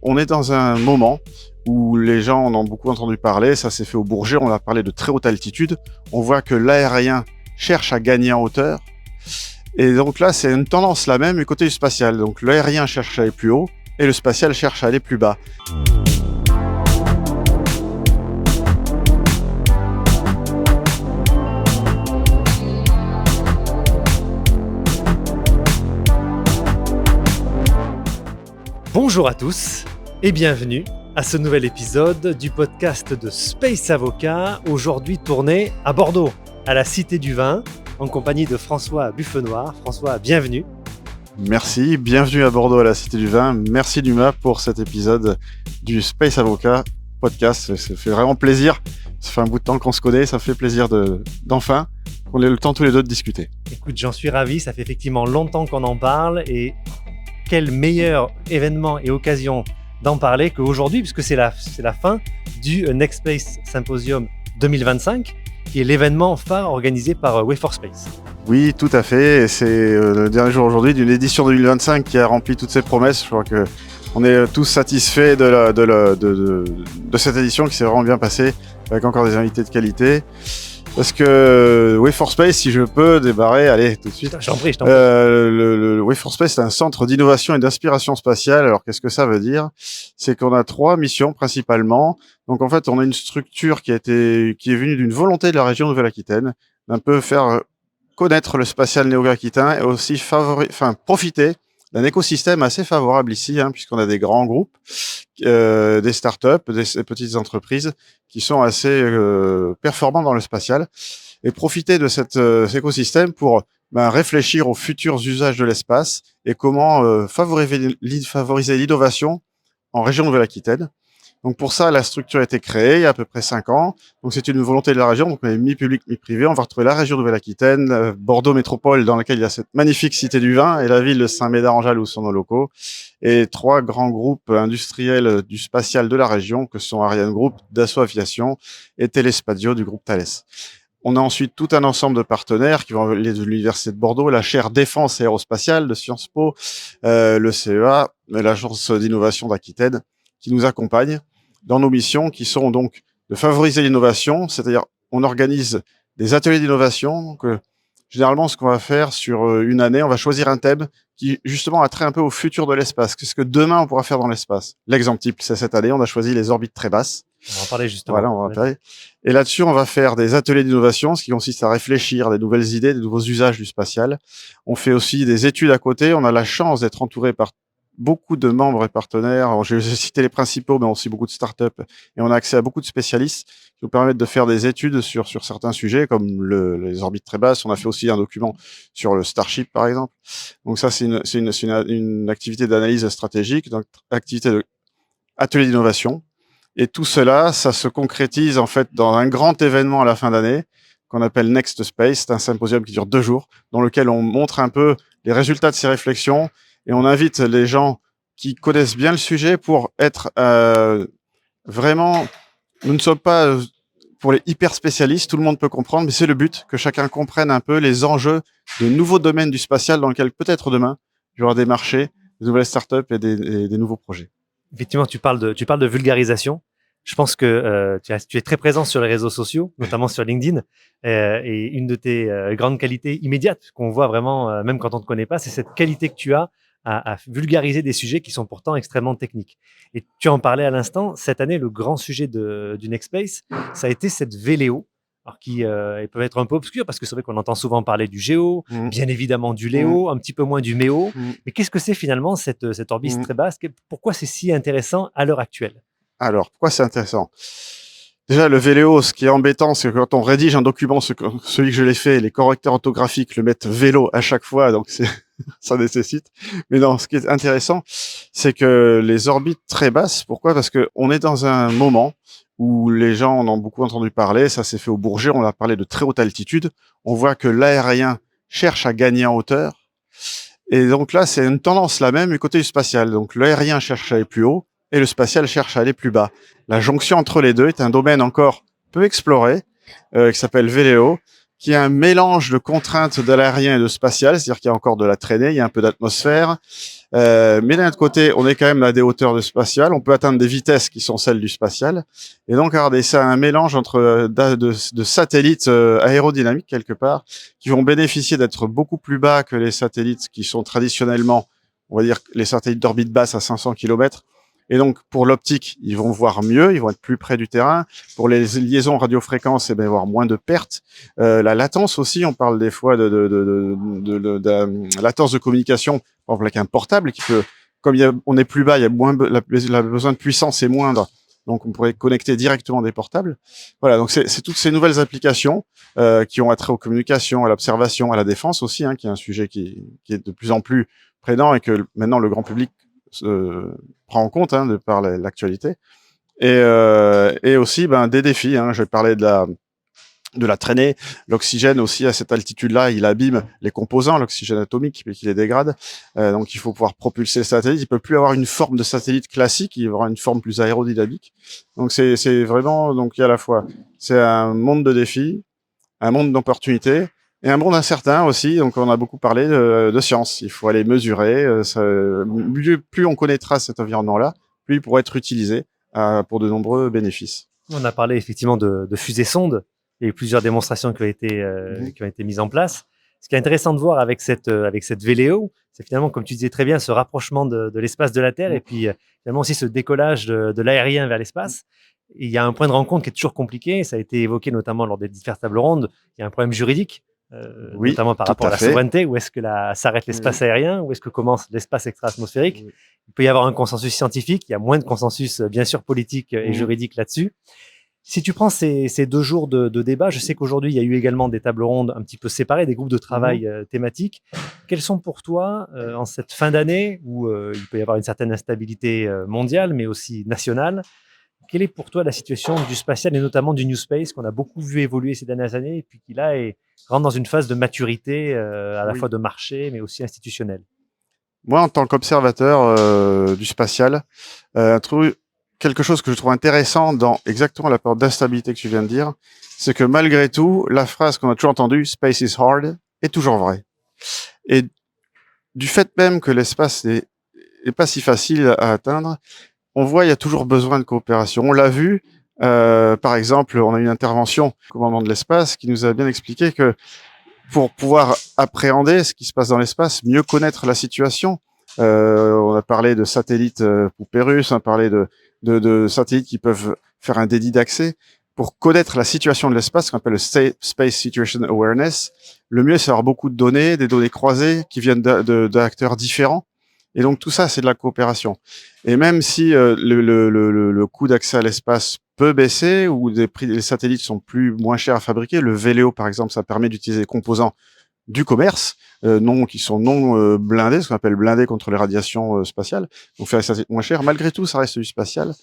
on est dans un moment où les gens en ont beaucoup entendu parler, ça s'est fait au Bourget, on a parlé de très haute altitude, on voit que l'aérien cherche à gagner en hauteur, et donc là c'est une tendance la même du côté du spatial, donc l'aérien cherche à aller plus haut, et le spatial cherche à aller plus bas. Bonjour à tous et bienvenue à ce nouvel épisode du podcast de Space Avocat, aujourd'hui tourné à Bordeaux, à la Cité du Vin, en compagnie de François Buffenoir. François, bienvenue. Merci, bienvenue à Bordeaux à la Cité du Vin. Merci Dumas pour cet épisode du Space Avocat podcast. Ça fait vraiment plaisir. Ça fait un bout de temps qu'on se connaît, ça fait plaisir d'enfin qu'on ait le temps tous les deux de discuter. Écoute, j'en suis ravi, ça fait effectivement longtemps qu'on en parle et quel meilleur événement et occasion d'en parler qu'aujourd'hui, puisque c'est la fin du Next Space Symposium 2025, qui est l'événement phare organisé par Way4Space. Oui, tout à fait. Et c'est le dernier jour aujourd'hui d'une édition 2025 qui a rempli toutes ses promesses. Je crois que on est tous satisfaits de cette édition qui s'est vraiment bien passée, avec encore des invités de qualité. Parce que Way4Space, si je peux débarrer, allez, tout de suite. Je t'en prie. Le Way4Space, c'est un centre d'innovation et d'inspiration spatiale. Alors, qu'est-ce que ça veut dire? C'est qu'on a 3 missions principalement. Donc, en fait, on a une structure qui est venue d'une volonté de la région Nouvelle-Aquitaine, d'un peu faire connaître le spatial néo-aquitain et aussi profiter d'un écosystème assez favorable ici, puisqu'on a des grands groupes, des startups, des petites entreprises qui sont assez performants dans le spatial, et profiter de cet écosystème pour réfléchir aux futurs usages de l'espace et comment favoriser l'innovation en région Nouvelle-Aquitaine. Donc pour ça, la structure a été créée il y a à peu près 5 ans. Donc c'est une volonté de la région, donc on est mi-public, mi-privé. On va retrouver la région Nouvelle-Aquitaine, Bordeaux Métropole, dans laquelle il y a cette magnifique Cité du Vin, et la ville de Saint-Médard-en-Jalles où sont nos locaux, et 3 grands groupes industriels du spatial de la région, que sont Ariane Group, Dassault Aviation et Telespadio du groupe Thales. On a ensuite tout un ensemble de partenaires qui vont aller de l'Université de Bordeaux, la chaire Défense et Aérospatiale de Sciences Po, le CEA, l'Agence d'innovation d'Aquitaine, qui nous accompagnent dans nos missions qui sont donc de favoriser l'innovation, c'est-à-dire on organise des ateliers d'innovation. Donc, généralement, ce qu'on va faire sur une année, on va choisir un thème qui justement a trait un peu au futur de l'espace. Qu'est-ce que demain on pourra faire dans l'espace? L'exemple type, c'est cette année, on a choisi les orbites très basses. On va en parler justement. Voilà, on va en parler. Et là-dessus, on va faire des ateliers d'innovation, ce qui consiste à réfléchir à des nouvelles idées, des nouveaux usages du spatial. On fait aussi des études à côté. On a la chance d'être entouré par beaucoup de membres et partenaires. Alors, je vais citer les principaux, mais aussi beaucoup de startups. Et on a accès à beaucoup de spécialistes qui nous permettent de faire des études sur certains sujets, comme les orbites très basses. On a fait aussi un document sur le Starship, par exemple. Donc ça, c'est une activité d'analyse stratégique, donc activité de atelier d'innovation. Et tout cela, ça se concrétise en fait dans un grand événement à la fin d'année qu'on appelle Next Space. C'est un symposium qui dure 2 jours, dans lequel on montre un peu les résultats de ces réflexions. Et on invite les gens qui connaissent bien le sujet pour être vraiment... Nous ne sommes pas pour les hyper spécialistes, tout le monde peut comprendre, mais c'est le but, que chacun comprenne un peu les enjeux de nouveaux domaines du spatial dans lesquels peut-être demain, il y aura des marchés, des nouvelles startups et des nouveaux projets. Effectivement, tu parles de vulgarisation. Je pense que tu es très présent sur les réseaux sociaux, notamment sur LinkedIn. Et une de tes grandes qualités immédiates qu'on voit vraiment, même quand on ne te connaît pas, c'est cette qualité que tu as à vulgariser des sujets qui sont pourtant extrêmement techniques. Et tu en parlais à l'instant, cette année, le grand sujet du Next Space, ça a été cette Véléo, alors qui peut être un peu obscure, parce que c'est vrai qu'on entend souvent parler du Géo, bien évidemment du Léo, un petit peu moins du Méo. Mais qu'est-ce que c'est finalement cette orbite très basse? Pourquoi c'est si intéressant à l'heure actuelle? Alors, pourquoi c'est intéressant? Déjà, le Véléo, ce qui est embêtant, c'est que quand on rédige un document, celui que je l'ai fait, les correcteurs orthographiques le mettent vélo à chaque fois, donc ça nécessite. Mais non, ce qui est intéressant, c'est que les orbites très basses, pourquoi? Parce que on est dans un moment où les gens en ont beaucoup entendu parler, ça s'est fait au Bourget, on a parlé de très haute altitude, on voit que l'aérien cherche à gagner en hauteur, et donc là, c'est une tendance la même du côté du spatial. Donc l'aérien cherche à aller plus haut, et le spatial cherche à aller plus bas. La jonction entre les deux est un domaine encore peu exploré, qui s'appelle Véléo, qui est un mélange de contraintes de l'aérien et de spatial, c'est-à-dire qu'il y a encore de la traînée, il y a un peu d'atmosphère, Mais d'un autre côté, on est quand même à des hauteurs de spatial. On peut atteindre des vitesses qui sont celles du spatial. Et donc, regardez, c'est un mélange entre de satellites aérodynamiques quelque part, qui vont bénéficier d'être beaucoup plus bas que les satellites qui sont traditionnellement, on va dire, les satellites d'orbite basse à 500 km. Et donc, pour l'optique, ils vont voir mieux, ils vont être plus près du terrain. Pour les liaisons radiofréquences, il va y avoir moins de pertes. La latence aussi, on parle des fois de latence de communication, par exemple avec un portable qui peut, comme on est plus bas, il y a moins la besoin de puissance est moindre. Donc, on pourrait connecter directement des portables. Voilà, donc c'est toutes ces nouvelles applications qui ont attrait aux communications, à l'observation, à la défense aussi, hein, qui est un sujet qui est de plus en plus prégnant et que maintenant le grand public prend en compte de par l'actualité. Et aussi des défis. Je vais parler de la traînée. L'oxygène aussi, à cette altitude-là, il abîme les composants, l'oxygène atomique, qui les dégrade. Donc, il faut pouvoir propulser le satellite. Il peut plus avoir une forme de satellite classique, il va avoir une forme plus aérodynamique. Donc, c'est vraiment, donc, il y a à la fois, c'est un monde de défis, un monde d'opportunités, et un monde incertain aussi. Donc, on a beaucoup parlé de science. Il faut aller mesurer. Plus on connaîtra cet environnement-là, plus il pourra être utilisé pour de nombreux bénéfices. On a parlé effectivement de fusées-sondes. Il y a eu plusieurs démonstrations qui ont été mises en place. Ce qui est intéressant de voir avec cette VLEO, c'est finalement, comme tu disais très bien, ce rapprochement de l'espace de la Terre et puis finalement aussi ce décollage de l'aérien vers l'espace. Et il y a un point de rencontre qui est toujours compliqué. Ça a été évoqué notamment lors des diverses tables rondes. Il y a un problème juridique, notamment par rapport à la souveraineté. Où est-ce que s'arrête l'espace aérien? Où est-ce que commence l'espace extra-atmosphérique? Il peut y avoir un consensus scientifique. Il y a moins de consensus, bien sûr, politique et juridique là-dessus. Si tu prends ces 2 jours de débat, je sais qu'aujourd'hui, il y a eu également des tables rondes un petit peu séparées, des groupes de travail thématiques. Quels sont pour toi, en cette fin d'année, où il peut y avoir une certaine instabilité mondiale, mais aussi nationale, quelle est pour toi la situation du spatial et notamment du New Space qu'on a beaucoup vu évoluer ces dernières années et puis qui là rentre dans une phase de maturité à la fois de marché, mais aussi institutionnelle? Moi, en tant qu'observateur du spatial, quelque chose que je trouve intéressant dans exactement la période d'instabilité que tu viens de dire, c'est que malgré tout, la phrase qu'on a toujours entendue, "Space is hard", est toujours vraie. Et du fait même que l'espace est pas si facile à atteindre, on voit il y a toujours besoin de coopération. On l'a vu, par exemple, on a eu une intervention au commandement de l'espace qui nous a bien expliqué que pour pouvoir appréhender ce qui se passe dans l'espace, mieux connaître la situation, on a parlé de satellites poupées russes, on a parlé de satellites qui peuvent faire un dédit d'accès. Pour connaître la situation de l'espace, ce qu'on appelle le Space Situation Awareness, le mieux, c'est d'avoir beaucoup de données, des données croisées qui viennent d'acteurs différents. Et donc, tout ça, c'est de la coopération. Et même si le coût d'accès à l'espace peut baisser ou des prix des satellites sont moins chers à fabriquer, le VLEO, par exemple, ça permet d'utiliser des composants du commerce, qui sont non blindés, ce qu'on appelle blindés contre les radiations spatiales, donc faire les satellites moins chers. Malgré tout, ça reste du spatial.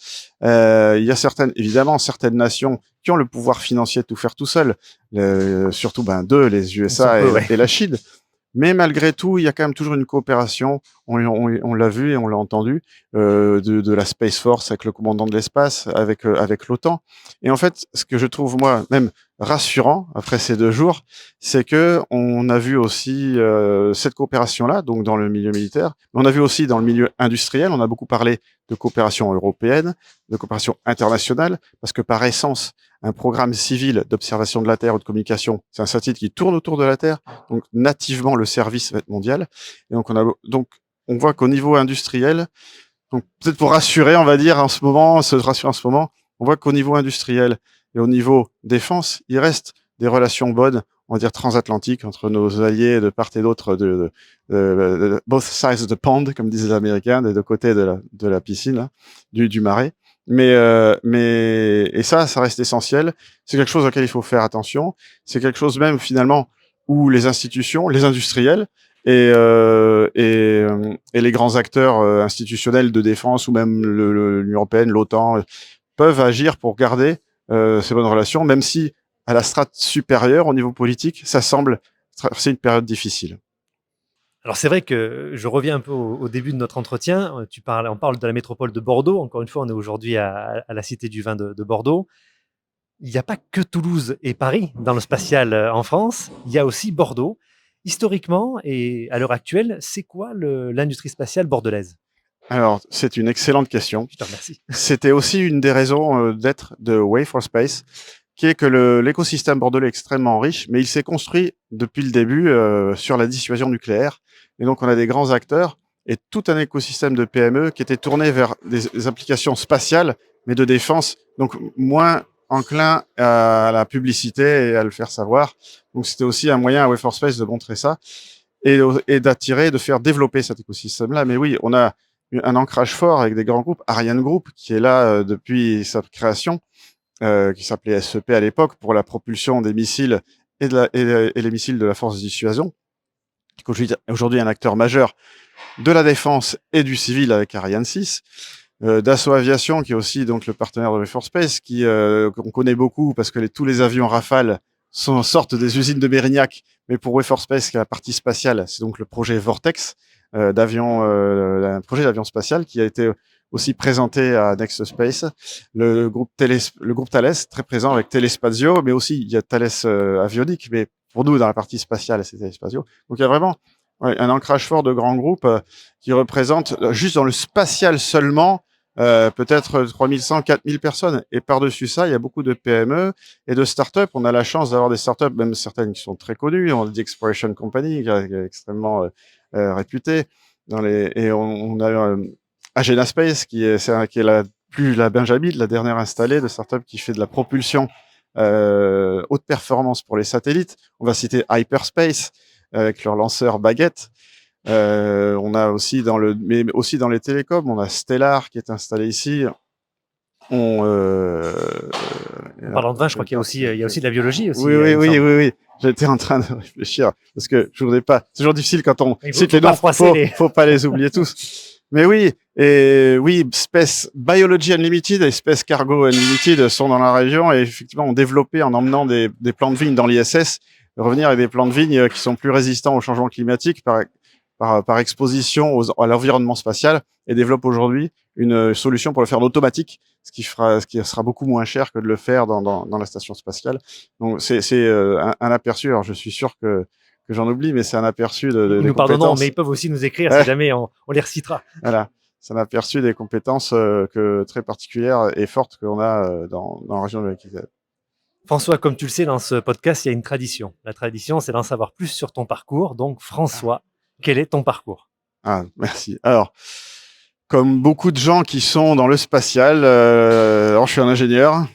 Il y a évidemment certaines nations qui ont le pouvoir financier de tout faire tout seul, surtout les USA et la Chine. Mais malgré tout, il y a quand même toujours une coopération. On l'a vu et on l'a entendu de la Space Force avec le commandant de l'espace, avec l'OTAN. Et en fait, ce que je trouve moi même rassurant après ces 2 jours, c'est que on a vu aussi cette coopération-là, donc dans le milieu militaire, mais on a vu aussi dans le milieu industriel. On a beaucoup parlé de coopération européenne, de coopération internationale, parce que par essence, un programme civil d'observation de la Terre ou de communication, c'est un satellite qui tourne autour de la Terre, donc nativement le service va être mondial. Et donc on voit qu'au niveau industriel, donc peut-être pour rassurer, on va dire se rassurer en ce moment, on voit qu'au niveau industriel et au niveau défense, il reste des relations bonnes, on va dire transatlantiques entre nos alliés de part et d'autre de both sides of the pond, comme disent les Américains, des 2 côtés de la piscine, là, du marais. Et ça reste essentiel. C'est quelque chose auquel il faut faire attention. C'est quelque chose même finalement où les institutions, les industriels et les grands acteurs institutionnels de défense ou même l'Union européenne, l'OTAN, peuvent agir pour garder ces bonnes relations, même si à la strate supérieure, au niveau politique, ça semble traverser une période difficile. Alors c'est vrai que je reviens un peu au début de notre entretien. On parle de la métropole de Bordeaux. Encore une fois, on est aujourd'hui à la Cité du Vin de Bordeaux. Il n'y a pas que Toulouse et Paris dans le spatial en France. Il y a aussi Bordeaux. Historiquement et à l'heure actuelle, c'est quoi l'industrie spatiale bordelaise? Alors, c'est une excellente question. Je te remercie. C'était aussi une des raisons d'être de Way for Space, qui est que l'écosystème bordelais est extrêmement riche, mais il s'est construit depuis le début sur la dissuasion nucléaire. Et donc, on a des grands acteurs et tout un écosystème de PME qui était tourné vers des applications spatiales, mais de défense, donc moins enclin à la publicité et à le faire savoir. Donc, c'était aussi un moyen à Way for Space de montrer ça et d'attirer, de faire développer cet écosystème-là. Mais oui, on a un ancrage fort avec des grands groupes. Ariane Group, qui est là depuis sa création, qui s'appelait SEP à l'époque, pour la propulsion des missiles et les missiles de la force de dissuasion, qui est aujourd'hui un acteur majeur de la défense et du civil avec Ariane 6. Dassault Aviation, qui est aussi donc le partenaire de Way for Space, qu'on connaît beaucoup parce que tous les avions Rafale sortent des usines de Mérignac, mais pour Way for Space, qui est la partie spatiale, c'est donc le projet Vortex un projet d'avion spatial qui a été aussi présenté à Next Space. Le groupe Thales, très présent avec Telespazio, mais aussi il y a Thales Avionics, mais pour nous, dans la partie spatiale, c'est Telespazio. Donc il y a vraiment un ancrage fort de grands groupes qui représentent, juste dans le spatial seulement, peut-être 3100, 4000 personnes. Et par-dessus ça, il y a beaucoup de PME et de startups. On a la chance d'avoir des startups, même certaines qui sont très connues. On a dit Exploration Company, qui est extrêmement réputée. Et on a Agena Space, qui est la Benjamin, la dernière installée de startup qui fait de la propulsion haute performance pour les satellites. On va citer Hyperspace, avec leur lanceur Baguette. On a aussi mais aussi dans les télécoms, on a Stellar qui est installé ici. En parlant de vin, je crois qu'il y a aussi de la biologie aussi. Oui. J'étais en train de réfléchir parce que je voudrais pas. C'est toujours difficile quand on cite les noms. Faut pas les oublier tous. Mais oui, Space Biology Unlimited et Space Cargo Unlimited sont dans la région et effectivement ont développé en emmenant des plants de vigne dans l'ISS, revenir avec des plants de vigne qui sont plus résistants au changement climatique par exposition à l'environnement spatial et développe aujourd'hui une solution pour le faire en automatique, ce qui sera beaucoup moins cher que de le faire dans la station spatiale. Donc c'est un aperçu. Alors je suis sûr que j'en oublie, mais c'est un aperçu des nous pardonnons, mais ils peuvent aussi nous écrire si jamais on les recitera. Voilà, c'est un aperçu des compétences très particulières et fortes qu'on a dans la région de l'Aquitaine. François, comme tu le sais, dans ce podcast, il y a une tradition. La tradition, c'est d'en savoir plus sur ton parcours. Donc, François, quel est ton parcours? Ah, merci. Alors, comme beaucoup de gens qui sont dans le spatial, alors je suis un ingénieur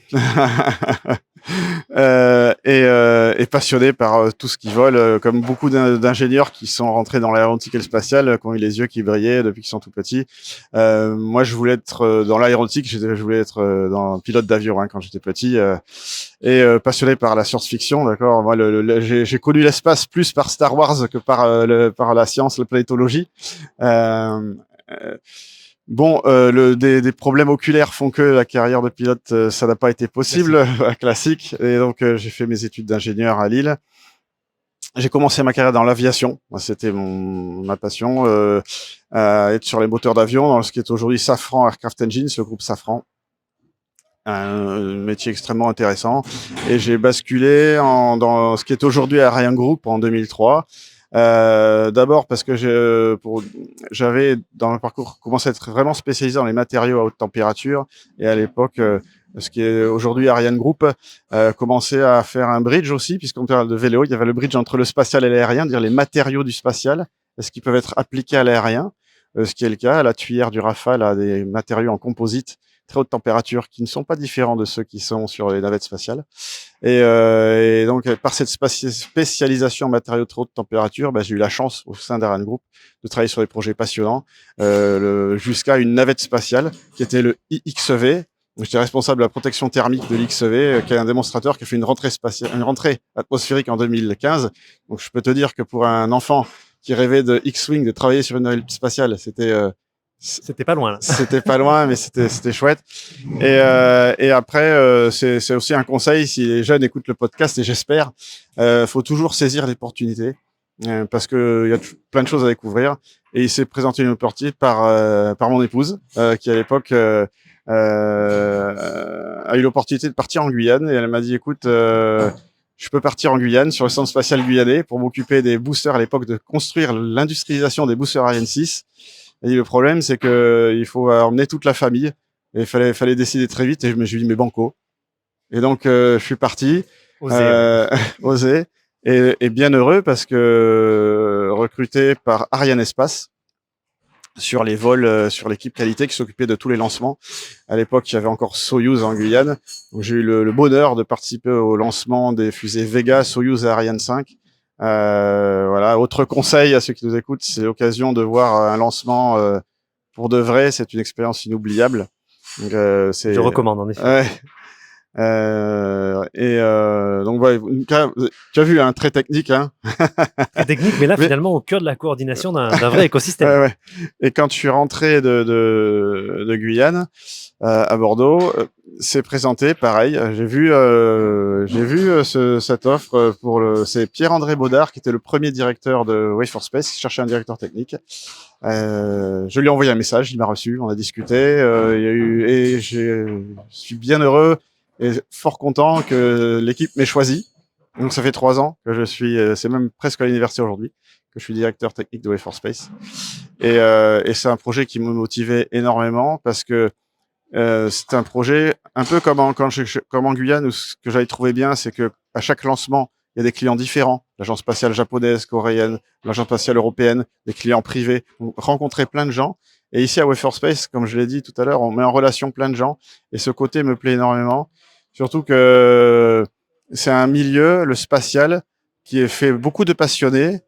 et passionné par tout ce qui vole, comme beaucoup d'ingénieurs qui sont rentrés dans l'aéronautique et le spatial, qui ont eu les yeux qui brillaient depuis qu'ils sont tout petits. Moi, je voulais être dans l'aéronautique, je voulais être dans pilote d'avion quand j'étais petit, et passionné par la science-fiction. D'accord, moi, j'ai connu l'espace plus par Star Wars que par la science, la planétologie. Bon, des problèmes oculaires font que la carrière de pilote, ça n'a pas été possible, classique. Et donc, j'ai fait mes études d'ingénieur à Lille. J'ai commencé ma carrière dans l'aviation. C'était ma passion, à être sur les moteurs d'avion, dans ce qui est aujourd'hui Safran Aircraft Engines, le groupe Safran. Un métier extrêmement intéressant. Et j'ai basculé dans ce qui est aujourd'hui Ariane Group en 2003. D'abord parce que j'avais dans le parcours commencé à être vraiment spécialisé dans les matériaux à haute température et à l'époque ce qui est aujourd'hui Ariane Group commençait à faire un bridge aussi, puisqu'on parle de vélo, il y avait le bridge entre le spatial et l'aérien, dire les matériaux du spatial, est-ce qu'ils peuvent être appliqués à l'aérien, ce qui est le cas. La tuyère du Rafale a des matériaux en composite très haute température qui ne sont pas différents de ceux qui sont sur les navettes spatiales. Et donc, par cette spécialisation en matériaux de très haute température, j'ai eu la chance au sein d'Ariane Group de travailler sur des projets passionnants, jusqu'à une navette spatiale qui était le IXEV. J'étais responsable de la protection thermique de l'IXEV, qui est un démonstrateur qui a fait une rentrée atmosphérique en 2015. Donc, je peux te dire que pour un enfant qui rêvait de X-Wing, de travailler sur une navette spatiale, c'était pas loin. C'était pas loin, mais c'était chouette. Et après, c'est aussi un conseil si les jeunes écoutent le podcast, et j'espère, faut toujours saisir l'opportunité, parce que il y a plein de choses à découvrir. Et il s'est présenté une opportunité par mon épouse, qui à l'époque a eu l'opportunité de partir en Guyane, et elle m'a dit, écoute, je peux partir en Guyane, sur le centre spatial guyanais, pour m'occuper des boosters à l'époque, de construire l'industrialisation des boosters Ariane 6. Et le problème, c'est que il faut emmener toute la famille. Et il fallait décider très vite. Et je me suis dit, mais banco. Et donc, je suis parti. Osé. Et bien heureux parce que recruté par Ariane Espace sur les vols, sur l'équipe qualité qui s'occupait de tous les lancements. À l'époque, il y avait encore Soyouz en Guyane. Donc, j'ai eu le bonheur de participer au lancement des fusées Vega, Soyouz et Ariane 5. Voilà. Autre conseil à ceux qui nous écoutent, c'est l'occasion de voir un lancement pour de vrai. C'est une expérience inoubliable. Donc, je recommande en effet. Donc ouais, tu as vu, hein, très technique, hein. Très technique, mais là finalement au cœur de la coordination d'un vrai écosystème. Ouais. Et quand je suis rentré de Guyane à Bordeaux, c'est présenté pareil. J'ai vu cette offre c'est Pierre-André Baudard qui était le premier directeur de Wave for Space, qui cherchait un directeur technique. Je lui ai envoyé un message, il m'a reçu, on a discuté. Je suis bien heureux et fort content que l'équipe m'ait choisi. Donc ça fait 3 ans que je suis, c'est même presque à l'université aujourd'hui, que je suis directeur technique de Wave for Space. Et c'est un projet qui me motivait énormément parce que c'est un projet un peu comme en Guyane, où ce que j'avais trouvé bien, c'est que à chaque lancement, il y a des clients différents, l'agence spatiale japonaise, coréenne, l'agence spatiale européenne, des clients privés. On rencontrait plein de gens. Et ici à Wave for Space, comme je l'ai dit tout à l'heure, on met en relation plein de gens. Et ce côté me plaît énormément. Surtout que c'est un milieu, le spatial, qui est fait beaucoup de passionnés,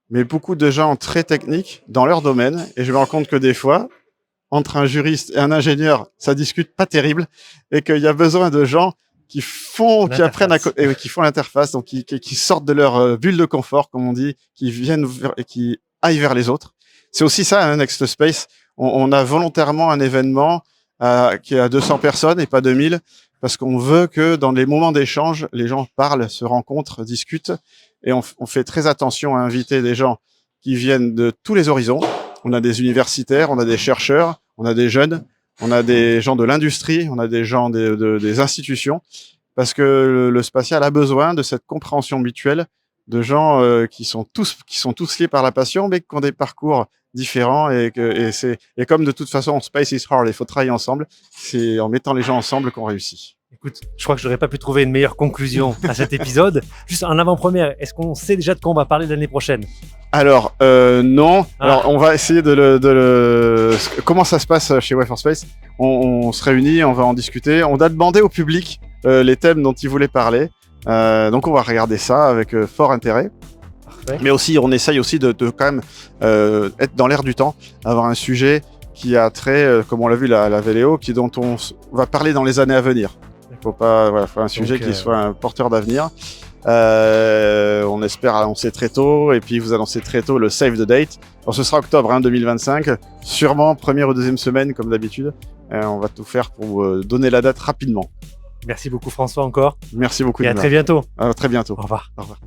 mais beaucoup de gens très techniques dans leur domaine. Et je me rends compte que des fois, entre un juriste et un ingénieur, ça discute pas terrible, et qu'il y a besoin de gens qui apprennent qui font l'interface, donc qui sortent de leur bulle de confort, comme on dit, qui aillent vers les autres. C'est aussi ça, hein, Next Space. On a volontairement un événement qui est à 200 personnes et pas 2000, parce qu'on veut que dans les moments d'échange, les gens parlent, se rencontrent, discutent, et on fait très attention à inviter des gens qui viennent de tous les horizons. On a des universitaires, on a des chercheurs, on a des jeunes, on a des gens de l'industrie, on a des gens des institutions, parce que le spatial a besoin de cette compréhension mutuelle de gens qui sont tous liés par la passion, mais qui ont des parcours différents, et comme de toute façon space is hard, il faut travailler ensemble. C'est en mettant les gens ensemble qu'on réussit. Écoute, je crois que j'aurais pas pu trouver une meilleure conclusion à cet épisode. Juste en avant-première, est-ce qu'on sait déjà de quoi on va parler l'année prochaine? Alors non. Alors on va essayer comment ça se passe chez Wave for Space. On se réunit, on va en discuter. On a demandé au public les thèmes dont ils voulaient parler. Donc on va regarder ça avec fort intérêt. Parfait. Mais aussi, on essaye aussi de quand même être dans l'air du temps, avoir un sujet qui a trait, comme on l'a vu la Véléo, dont on va parler dans les années à venir. Il faut un sujet qui soit un porteur d'avenir. On espère annoncer très tôt, et puis vous annoncez très tôt le save the date. Alors ce sera octobre 2025, sûrement première ou deuxième semaine comme d'habitude. On va tout faire pour donner la date rapidement. Merci beaucoup François encore. Merci beaucoup. Et à très bientôt. À très bientôt. Au revoir. Au revoir.